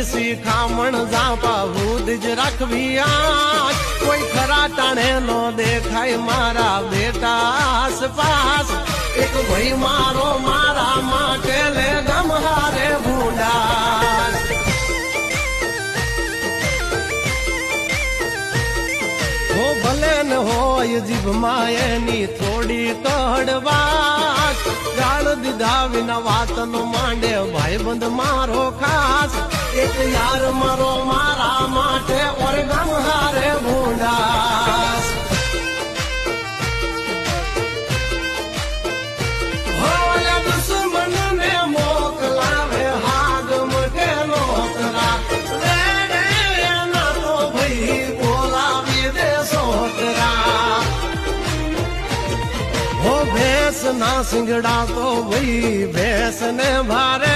શિખામણ જાપા ભૂત જ રાખવી આંખ કોઈ ખરા ટાણે નો દેખાય મારા બેટા આસપાસ એક ભાઈ મારો મારા માટે લે ગમહારે ભૂંડા હો ભલે ન હોય જીભમાં એની થોડી કડવાટ ગાળ દીધા વિના વાતનો માંડે ભાઈબંધ મારો ખાસ એક યાર મારો મારા માટે ઓર ગમહારે ભૂંડાસ દુશ્મનને મોકલાવે હાગ મટે નોકરા રેડે એના તો ભાઈ બોલાવી દે સોકરા હો ભેંસ ના સિંગડા તો ભાઈ ભેંસ ને ભારે